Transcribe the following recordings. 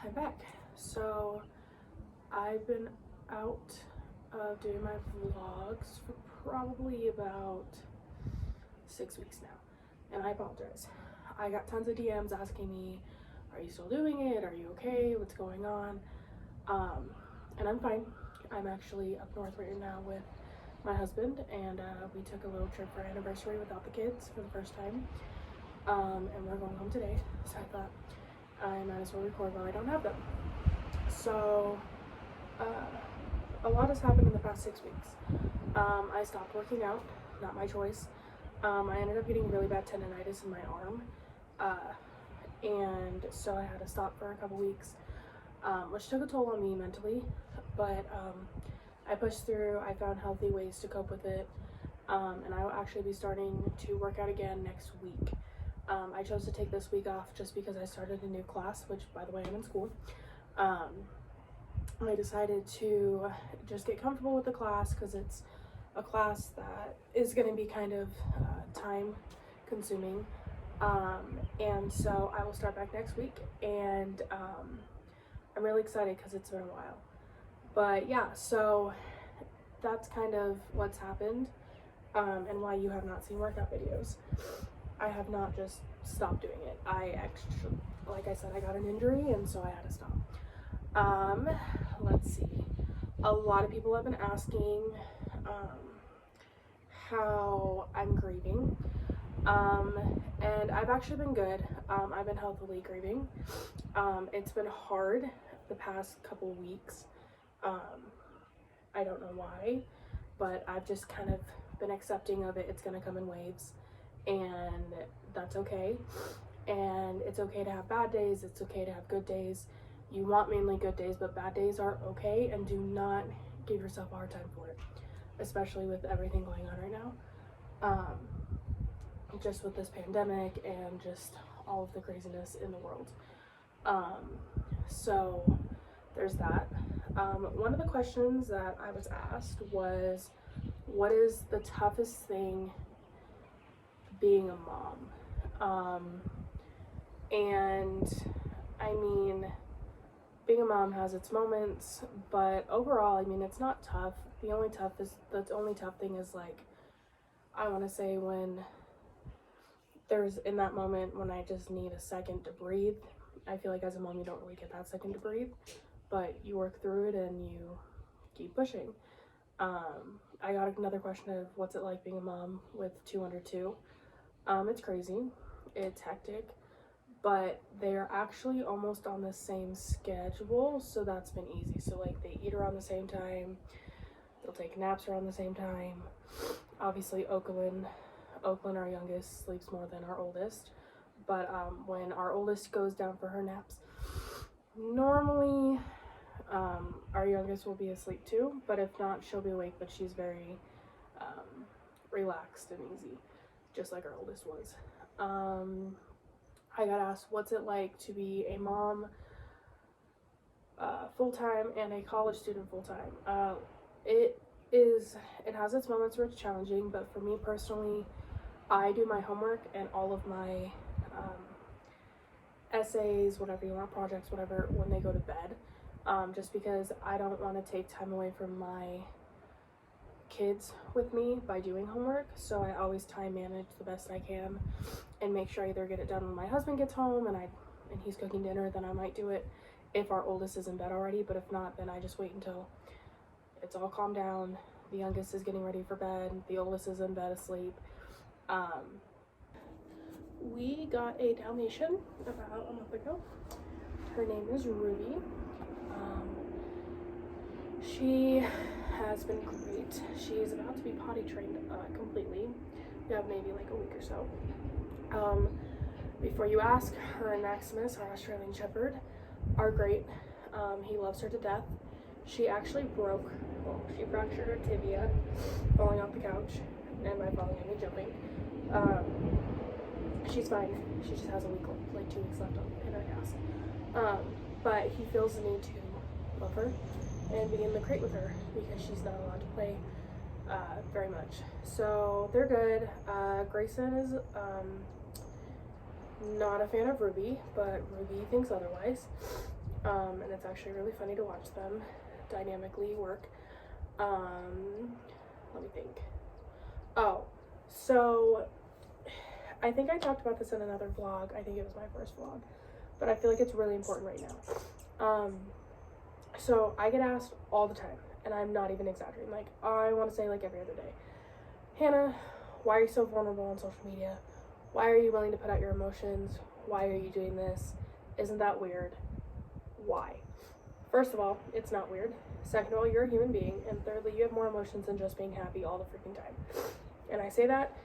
I'm back. So I've been out doing my vlogs for probably about 6 weeks now, and I apologize. I got tons of DMs asking me, are you still doing it? Are you okay? What's going on? And I'm fine. I'm actually up north right now with my husband, and we took a little trip for our anniversary without the kids for the first time. And we're going home today, so I thought I might as well record while I don't have them. So a lot has happened in the past 6 weeks. I stopped working out, not my choice. I ended up getting really bad tendonitis in my arm, and so I had to stop for a couple weeks, which took a toll on me mentally, but I pushed through. I found healthy ways to cope with it, and I will actually be starting to work out again next week. I chose to take this week off just because I started a new class, which, by the way, I'm in school. I decided to just get comfortable with the class because it's a class that is going to be kind of time consuming. And so I will start back next week, and I'm really excited because it's been a while. But yeah, so that's kind of what's happened, and why you have not seen workout videos. I have not just stopped doing it. I actually, like I said, I got an injury, and so I had to stop. Let's see. A lot of people have been asking how I'm grieving. And I've actually been good. I've been healthily grieving. It's been hard the past couple weeks. I don't know why, but I've just kind of been accepting of it. It's gonna come in waves, and that's okay. And it's okay to have bad days. It's okay to have good days. You want mainly good days, but bad days are okay, and do not give yourself a hard time for it, especially with everything going on right now. Just with this pandemic and just all of the craziness in the world. So there's that. One of the questions that I was asked was, what is the toughest thing being a mom? And I mean, being a mom has its moments, but overall, I mean, it's not tough. The only tough thing is, like, I want to say when there's in that moment when I just need a second to breathe. I feel like as a mom, you don't really get that second to breathe, but you work through it and you keep pushing. I got another question of what's it like being a mom with 2 under 2. It's crazy. It's hectic. But they're actually almost on the same schedule, so that's been easy. So, like, they eat around the same time, they'll take naps around the same time. Obviously, Oakland, our youngest, sleeps more than our oldest, but when our oldest goes down for her naps, normally our youngest will be asleep too, but if not, she'll be awake, but she's very relaxed and easy, just like our oldest was. I got asked, what's it like to be a mom full-time and a college student full-time? It has its moments where it's challenging, but for me personally, I do my homework and all of my essays, whatever you want, projects, whatever, when they go to bed, just because I don't want to take time away from my kids with me by doing homework. So I always time manage the best I can and make sure I either get it done when my husband gets home and he's cooking dinner, then I might do it if our oldest is in bed already, but if not, then I just wait until it's all calmed down, the youngest is getting ready for bed, the oldest is in bed asleep. We got a Dalmatian about a month ago. Her name is Ruby. She has been great. She is about to be potty trained completely. We have maybe like a week or so. Before you ask, her and Maximus, our Australian Shepherd, are great. He loves her to death. She actually she fractured her tibia falling off the couch, and by falling I mean jumping. She's fine. She just has a week, like 2 weeks left in her cast. But he feels the need to love her and be in the crate with her because she's not allowed to play very much. So they're good. Grayson is not a fan of Ruby, but Ruby thinks otherwise. And it's actually really funny to watch them dynamically work. Let me think. Oh, so I think I talked about this in another vlog. I think it was my first vlog, but I feel like it's really important right now. So I get asked all the time, and I'm not even exaggerating. Like, I want to say like every other day, Hannah, why are you so vulnerable on social media? Why are you willing to put out your emotions? Why are you doing this? Isn't that weird? Why? First of all, it's not weird. Second of all, you're a human being. And thirdly, you have more emotions than just being happy all the freaking time. And I say that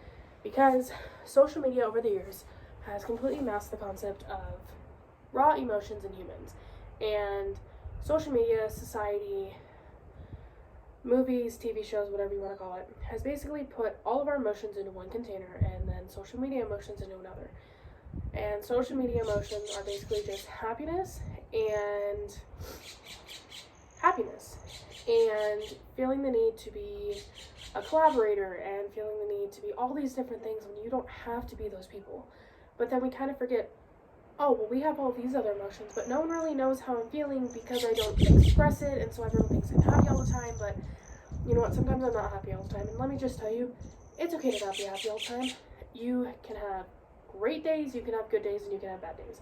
because social media over the years has completely masked the concept of raw emotions in humans. And social media, society, movies, TV shows, whatever you want to call it, has basically put all of our emotions into one container and then social media emotions into another. And social media emotions are basically just happiness and feeling the need to be a collaborator and feeling the need to be all these different things when you don't have to be those people. But then we kind of forget, oh, well, we have all these other emotions, but no one really knows how I'm feeling because I don't express it, and so everyone thinks I'm happy all the time. But you know what, sometimes I'm not happy all the time, and let me just tell you, it's okay to not be happy all the time. You can have great days, you can have good days, and you can have bad days.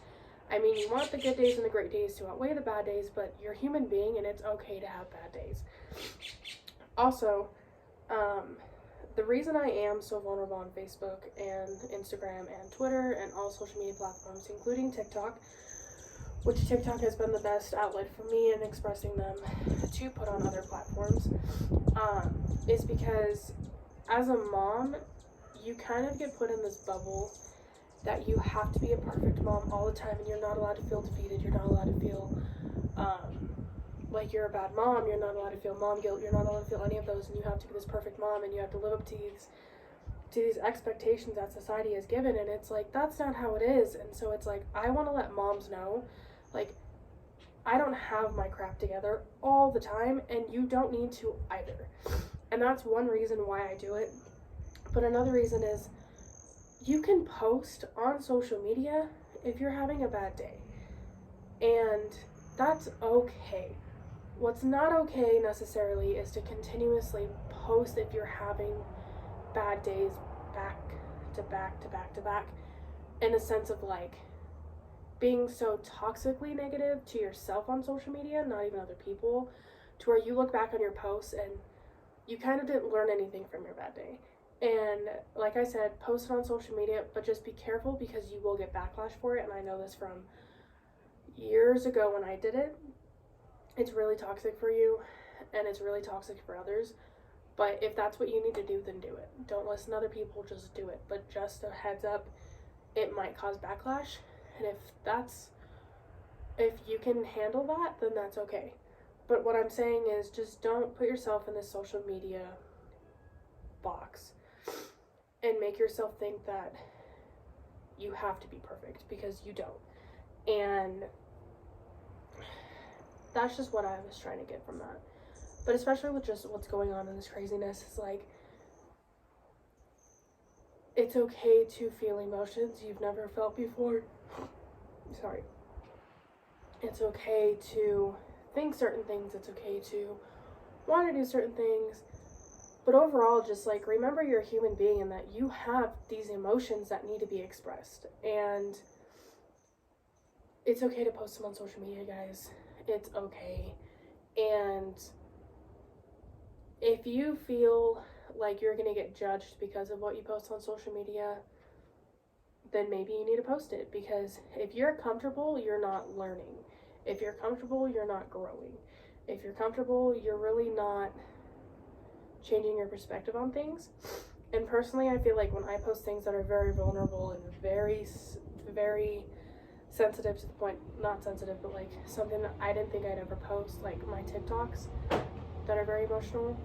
I mean, you want the good days and the great days to outweigh the bad days, but you're a human being, and it's okay to have bad days. Also, the reason I am so vulnerable on Facebook and Instagram and Twitter and all social media platforms, including TikTok, which TikTok has been the best outlet for me in expressing them to put on other platforms, is because as a mom, you kind of get put in this bubble that you have to be a perfect mom all the time, and you're not allowed to feel defeated, you're not allowed to feel like you're a bad mom, you're not allowed to feel mom guilt, you're not allowed to feel any of those, and you have to be this perfect mom, and you have to live up to these expectations that society has given, and it's like, that's not how it is. And so it's like, I want to let moms know, like, I don't have my crap together all the time, and you don't need to either. And that's one reason why I do it. But another reason is, you can post on social media if you're having a bad day, and that's okay. What's not okay necessarily is to continuously post if you're having bad days back to back to back to back, in a sense of like being so toxically negative to yourself on social media, not even other people, to where you look back on your posts and you kind of didn't learn anything from your bad day. And like I said, post it on social media, but just be careful because you will get backlash for it. And I know this from years ago when I did it. It's really toxic for you, and it's really toxic for others. But if that's what you need to do, then do it. Don't listen to other people, just do it. But just a heads up, it might cause backlash. And if you can handle that, then that's okay. But what I'm saying is, just don't put yourself in this social media box and make yourself think that you have to be perfect, because you don't. And that's just what I was trying to get from that. But especially with just what's going on in this craziness, it's like, it's okay to feel emotions you've never felt before. Sorry. It's okay to think certain things. It's okay to want to do certain things. But overall, just like, remember you're a human being and that you have these emotions that need to be expressed. And it's okay to post them on social media, guys. It's okay. And if you feel like you're going to get judged because of what you post on social media, then maybe you need to post it. Because if you're comfortable, you're not learning. If you're comfortable, you're not growing. If you're comfortable, you're really not changing your perspective on things. And personally, I feel like when I post things that are very vulnerable and very, very sensitive to the point, not sensitive, but like something that I didn't think I'd ever post, like my TikToks that are very emotional,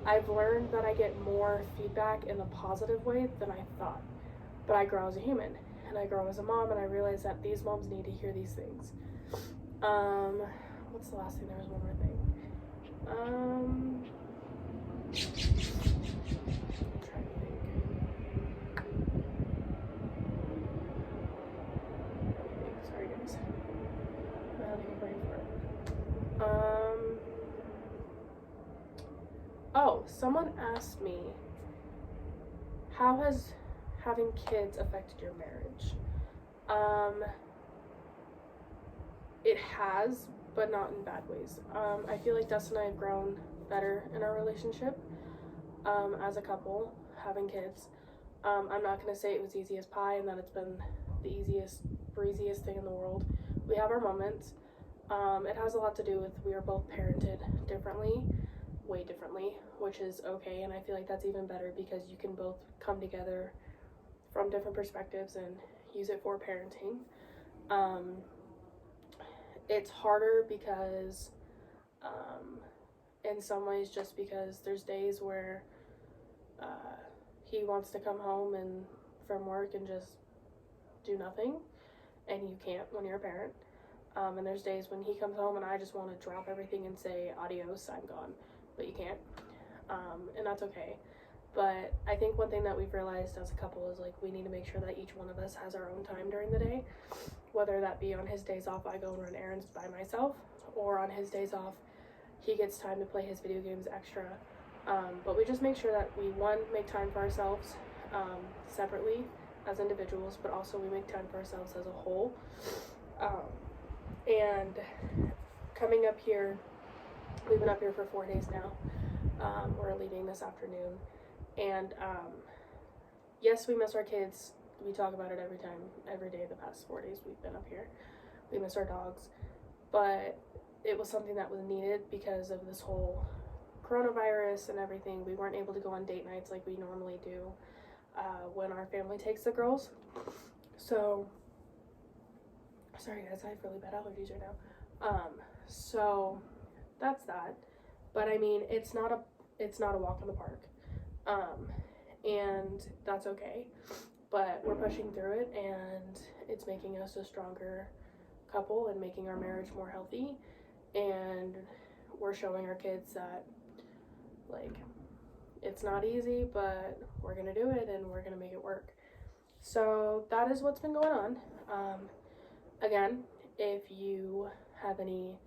I've learned that I get more feedback in a positive way than I thought. But I grow as a human, and I grow as a mom, and I realize that these moms need to hear these things. What's the last thing? There was one more thing. I'm trying to think. someone asked me, how has having kids affected your marriage? It has, but not in bad ways. I feel like Dustin and I have grown better in our relationship as a couple, having kids. I'm not going to say it was easy as pie and that it's been the easiest, breeziest thing in the world. We have our moments. It has a lot to do with we are both parented differently, way differently, which is okay, and I feel like that's even better because you can both come together from different perspectives and use it for parenting. It's harder because in some ways just because there's days where he wants to come home and from work and just do nothing, and you can't when you're a parent. And there's days when he comes home and I just want to drop everything and say adios, I'm gone, but you can't, and that's okay. But I think one thing that we've realized as a couple is like we need to make sure that each one of us has our own time during the day, whether that be on his days off I go and run errands by myself, or on his days off he gets time to play his video games extra. But we just make sure that we, one, make time for ourselves separately as individuals, but also we make time for ourselves as a whole. And coming up here, we've been up here for 4 days now. We're leaving this afternoon. And yes, we miss our kids. We talk about it every day the past 4 days we've been up here. We miss our dogs. But it was something that was needed because of this whole coronavirus and everything. We weren't able to go on date nights like we normally do when our family takes the girls. So, sorry guys, I have really bad allergies right now. So that's that. But I mean, it's not a walk in the park. And that's okay. But we're pushing through it, and it's making us a stronger couple and making our marriage more healthy. And we're showing our kids that, like, it's not easy, but we're gonna do it and we're gonna make it work. So that is what's been going on. Again, if you have any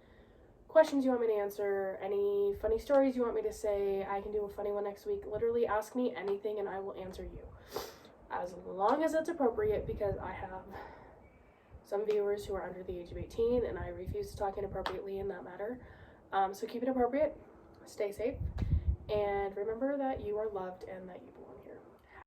questions you want me to answer, any funny stories you want me to say, I can do a funny one next week. Literally ask me anything and I will answer you, as long as it's appropriate, because I have some viewers who are under the age of 18 and I refuse to talk inappropriately in that matter. So keep it appropriate, stay safe, and remember that you are loved and that you